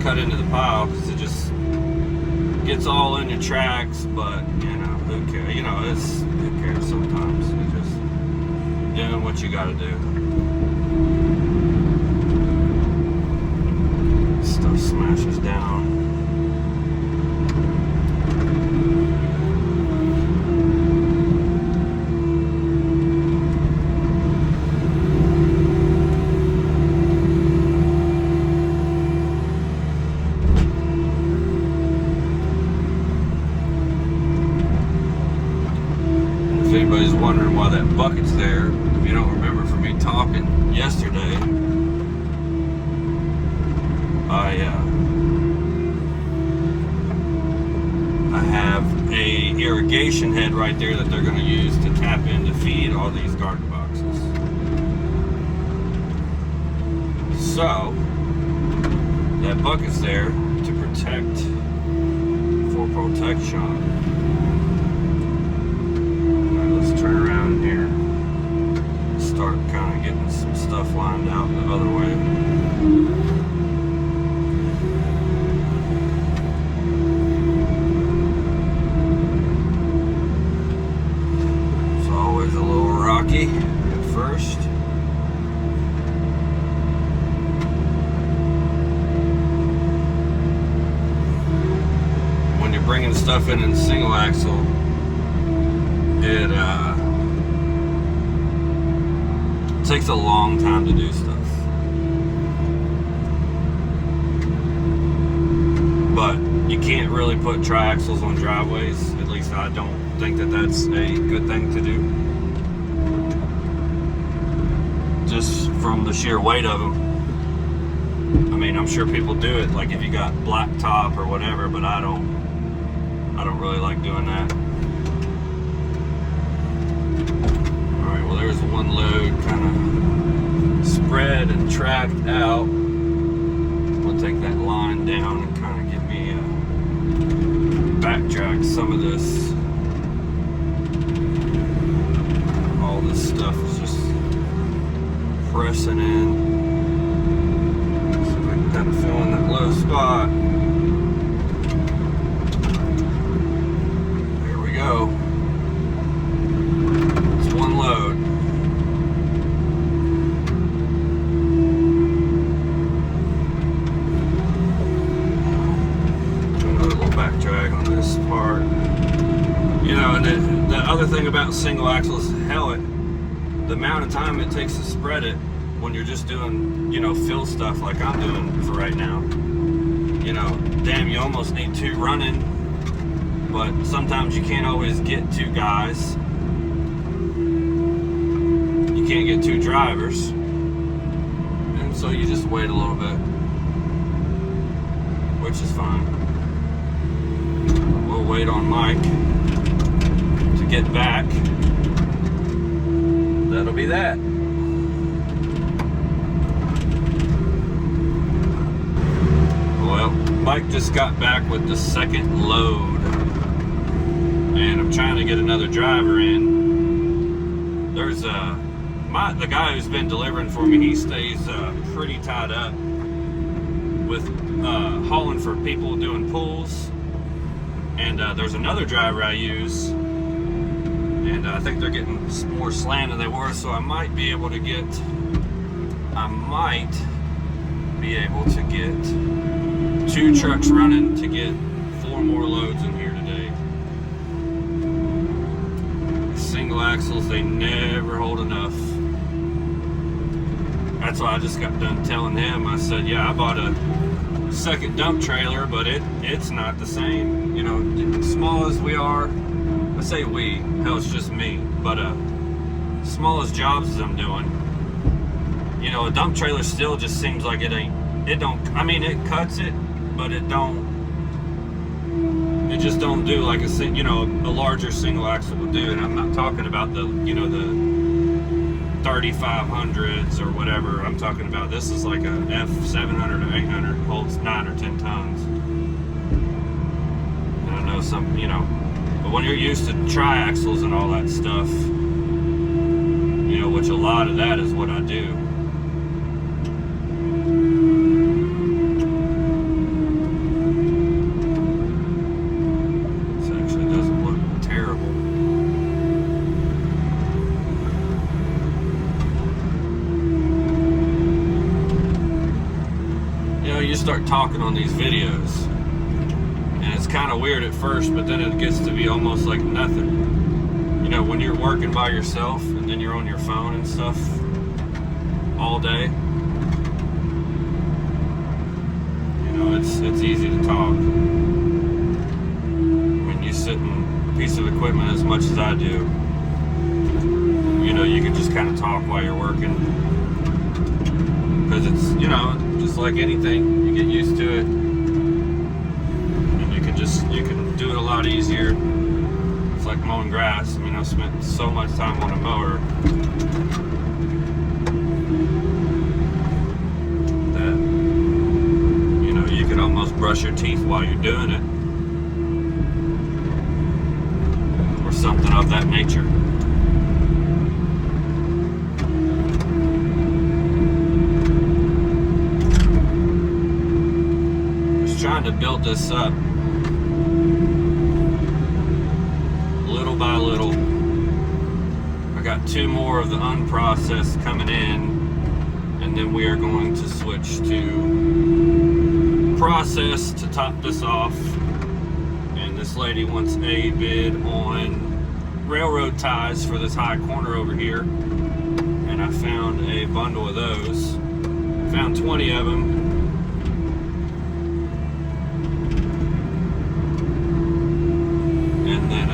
cut into the pile because it just gets all in your tracks. But you know, who cares? You know, who cares sometimes. You're just doing what you got to do. Stuff smashes down. If anybody's wondering why that bucket's there, if you don't remember from me talking yesterday, I have a irrigation head right there that they're going to use to tap in to feed all these garden boxes. So that bucket's there to protect, for protection. Let's turn around here, start kind of getting some stuff lined out the other way. It's always a little rocky at first. When you're bringing stuff in single axle, it takes a long time to do stuff. But you can't really put triaxles on driveways. At least I don't think that that's a good thing to do. Just from the sheer weight of them. I mean, I'm sure people do it, like if you got black top or whatever, but I don't really like doing that. There's one load kind of spread and tracked out. We'll take that line down and kind of get me backtrack some of this. All this stuff is just pressing in. So we can kind of fill in that low spot. There we go. It's one load. Part, you know, and the other thing about single axles, hell, the amount of time it takes to spread it when you're just doing, you know, fill stuff like I'm doing for right now. You know, damn, you almost need two running, but sometimes you can't always get two guys. You can't get two drivers, and so you just wait a little bit, which is fine. We'll wait on Mike to get back. That'll be that. Well, Mike just got back with the second load, and I'm trying to get another driver in. There's the guy who's been delivering for me, he stays pretty tied up with hauling for people doing pulls. And there's another driver I use, and I think they're getting more slammed than they were, so I might be able to get 2 trucks running to get 4 more loads in here today. Single axles, they never hold enough. That's why I just got done telling him, I said, yeah, I bought a second dump trailer, but it's not the same. You know, small as we are, I say we, hell, it's just me, but small as jobs as I'm doing, you know, a dump trailer still just seems like it cuts it, but it just don't do like a larger single axle would do. And I'm not talking about the 3500s or whatever. I'm talking about, this is like a F700 or 800, holds 9 or 10 tons. And I know some, but when you're used to triaxles and all that stuff, which a lot of that is what I do. talking on these videos. And it's kind of weird at first, but then it gets to be almost like nothing. You know, when you're working by yourself and then you're on your phone and stuff all day, you know, it's easy to talk. When you sit in a piece of equipment as much as I do, you know, you can just kind of talk while you're working. Because it's, you know, just like anything, you get used to it. And you can do it a lot easier. It's like mowing grass. I mean, I've spent so much time on a mower that, you know, you can almost brush your teeth while you're doing it. Or something of that nature. Trying to build this up little by little. I got 2 more of the unprocessed coming in, and then we are going to switch to processed to top this off. And this lady wants a bid on railroad ties for this high corner over here, and I found a bundle of those. Found 20 of them.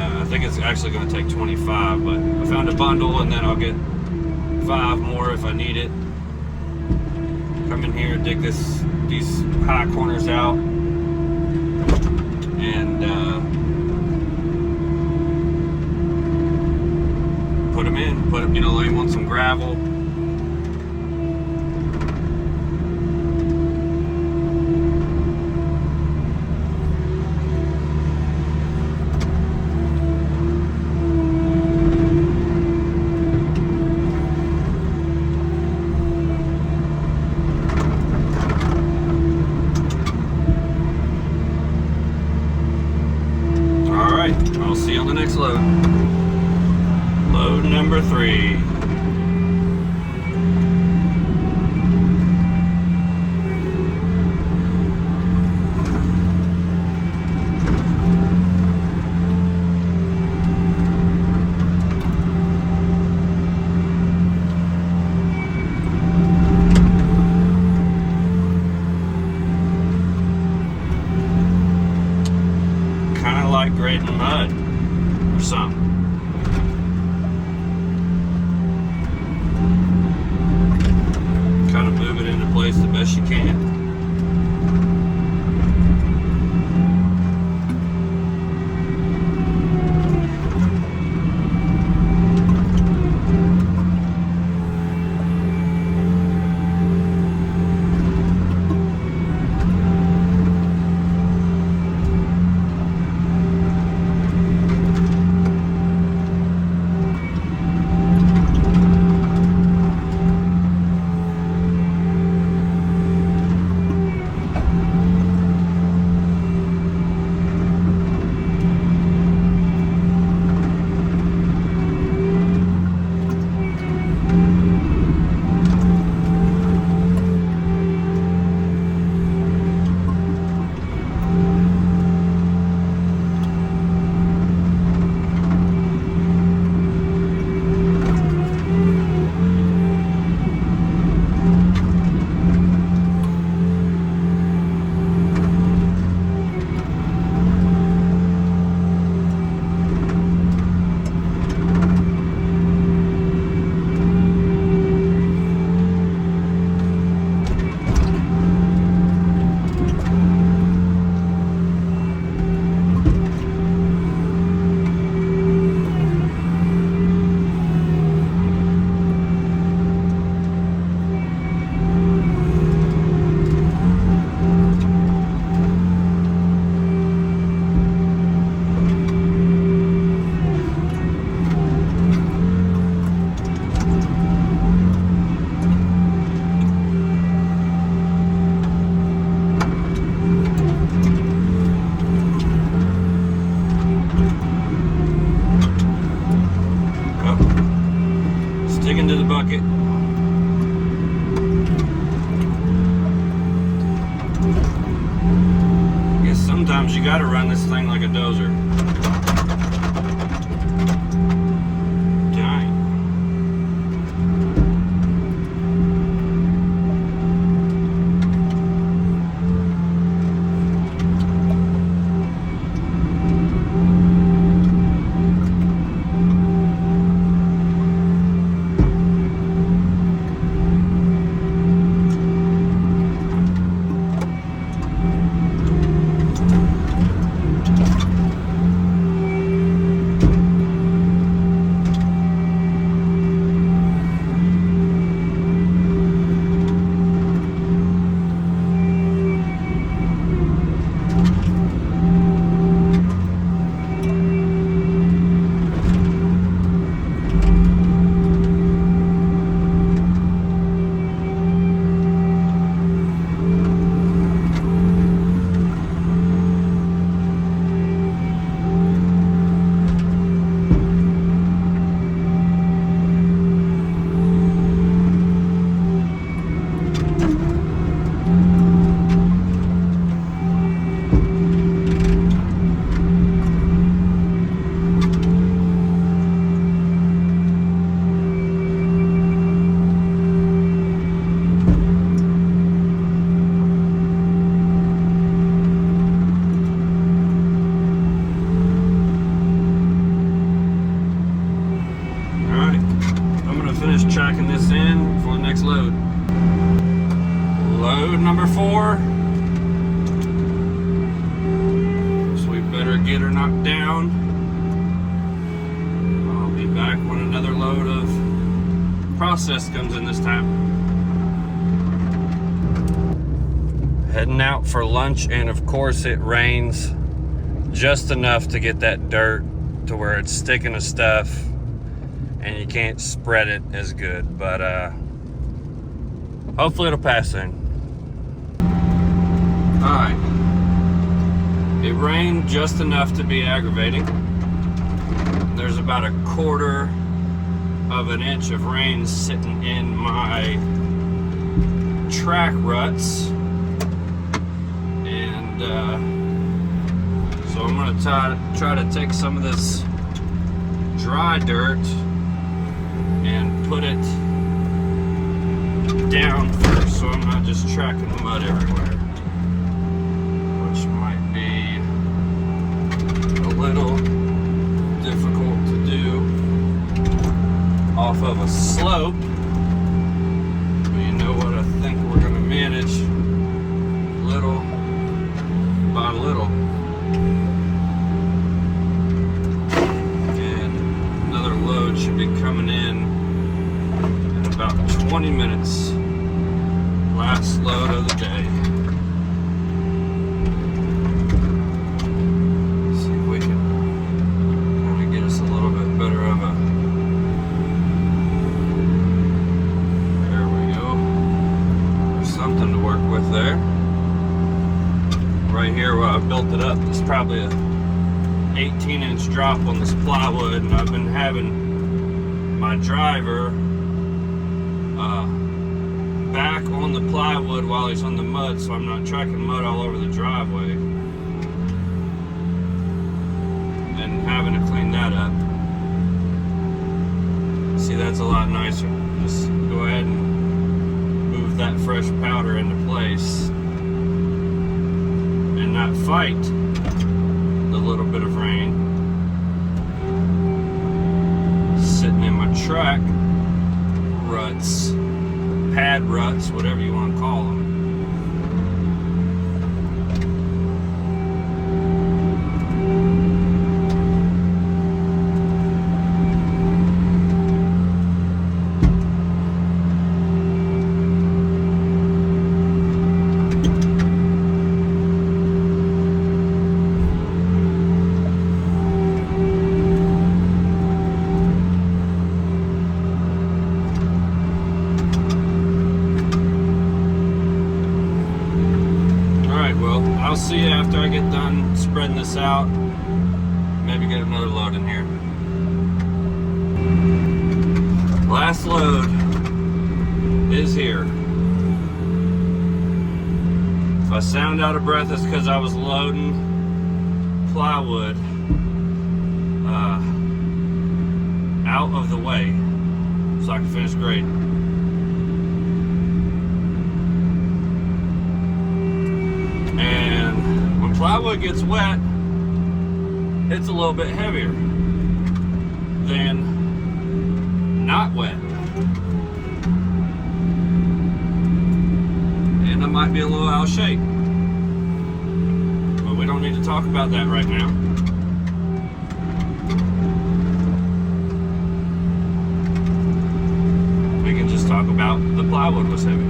I think it's actually going to take 25, but I found a bundle, and then I'll get 5 more if I need it. Come in here, dig these high corners out, and put them in. You know, lay them on some gravel. I'll see you on the next load. Load number 3. Kind of like grading mud or something. Kind of move it into place the best you can. gotta run this thing like a dozer. Dang. Tracking this in for the next load. Load number 4. So we better get her knocked down. I'll be back when another load of process comes in this time. Heading out for lunch, and of course it rains just enough to get that dirt to where it's sticking to stuff and you can't spread it as good, but hopefully it'll pass soon. Alright, it rained just enough to be aggravating. There's about 1/4 of an inch of rain sitting in my track ruts, and so I'm going to try to take some of this dry dirt and put it down first, so I'm not just tracking mud everywhere, which might be a little difficult to do off of a slope, but you know what, I think we're going to manage little by little. And another load should be coming in about 20 minutes. Last load of the day. Let's see if we can kind of get us a little bit better of a... There we go. There's something to work with there. Right here where I built it up, there's probably a 18-inch drop on this plywood, and I've been having my driver back on the plywood while he's on the mud, so I'm not tracking mud all over the driveway and having to clean that up. See, that's a lot nicer. Just go ahead and move that fresh powder into place and not fight the little bit of rain sitting in my track ruts, pad ruts, whatever you want to call them. I'll see you after I get done spreading this out. Maybe get another load in here. Last load is here. If I sound out of breath, it's because I was loading plywood out of the way so I can finish grading. And when plywood gets wet, it's a little bit heavier than not wet. And I might be a little out of shape. But we don't need to talk about that right now. We can just talk about the plywood was heavy.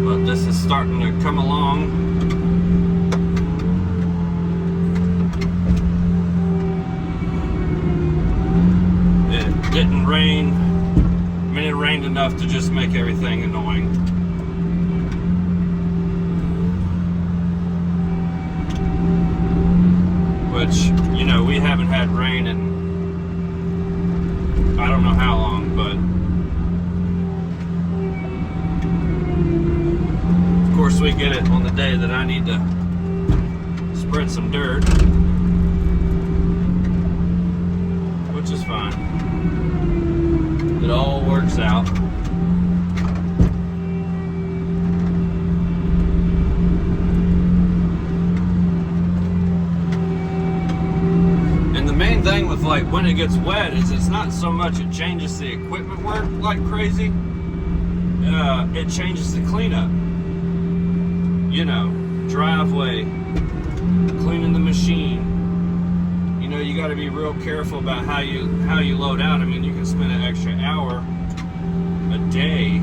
But this is starting to come along. It didn't rain. I mean, it rained enough to just make everything annoying. Which, you know, we haven't had rain in I don't know how long, but of course we get it on the day that I need to spread some dirt, which is fine. It all works out. And the main thing with like when it gets wet is it's not so much it changes the equipment work like crazy. It changes the cleanup. You know, driveway, cleaning the machine. You know, you got to be real careful about how you load out. I mean, you can spend an extra hour a day,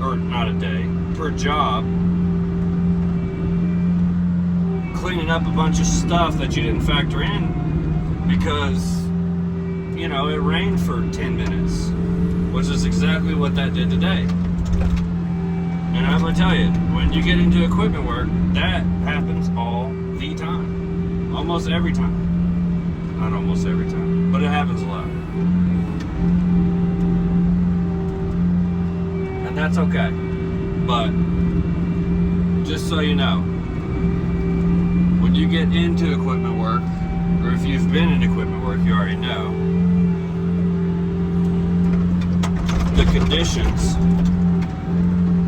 or not a day, per job, cleaning up a bunch of stuff that you didn't factor in because, you know, it rained for 10 minutes, which is exactly what that did today. And I'm gonna tell you, when you get into equipment work, that happens all the time. Almost every time. Not almost every time, but it happens a lot. And that's okay. But just so you know, when you get into equipment work, or if you've been in equipment work, you already know, the conditions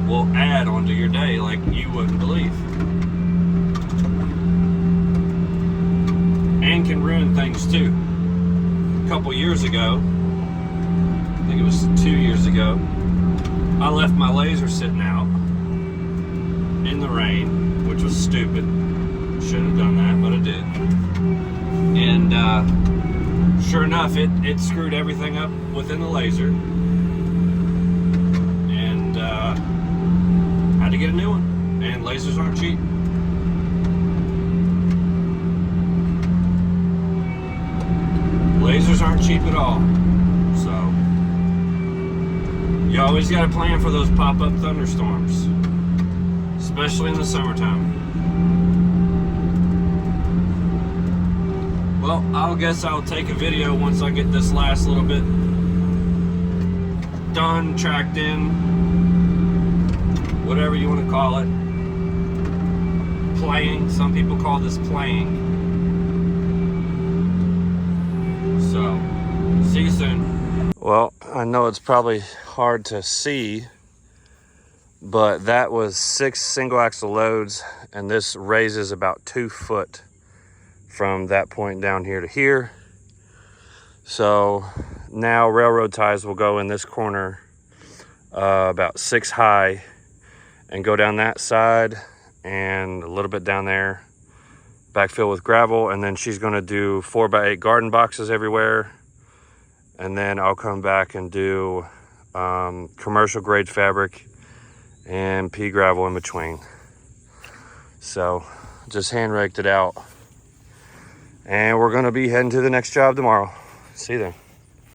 will add onto your day like you wouldn't believe. And can ruin things too. A couple years ago, I think it was 2 years ago, I left my laser sitting out in the rain, which was stupid. Shouldn't have done that, but I did. And sure enough, it screwed everything up within the laser. And had to get a new one. And lasers aren't cheap. Lasers aren't cheap at all. So you always got to plan for those pop-up thunderstorms, especially in the summertime. Well, I guess I'll take a video once I get this last little bit done, tracked in, whatever you want to call it. Playing. Some people call this playing. So, see you soon. Well, I know it's probably hard to see, but that was 6 single axle loads, and this raises about 2 foot from that point down here to here. So now railroad ties will go in this corner about 6 high and go down that side and a little bit down there, backfill with gravel, and then she's going to do 4x8 garden boxes everywhere. And then I'll come back and do commercial grade fabric and pea gravel in between. So just hand raked it out, and we're going to be heading to the next job tomorrow. See you then.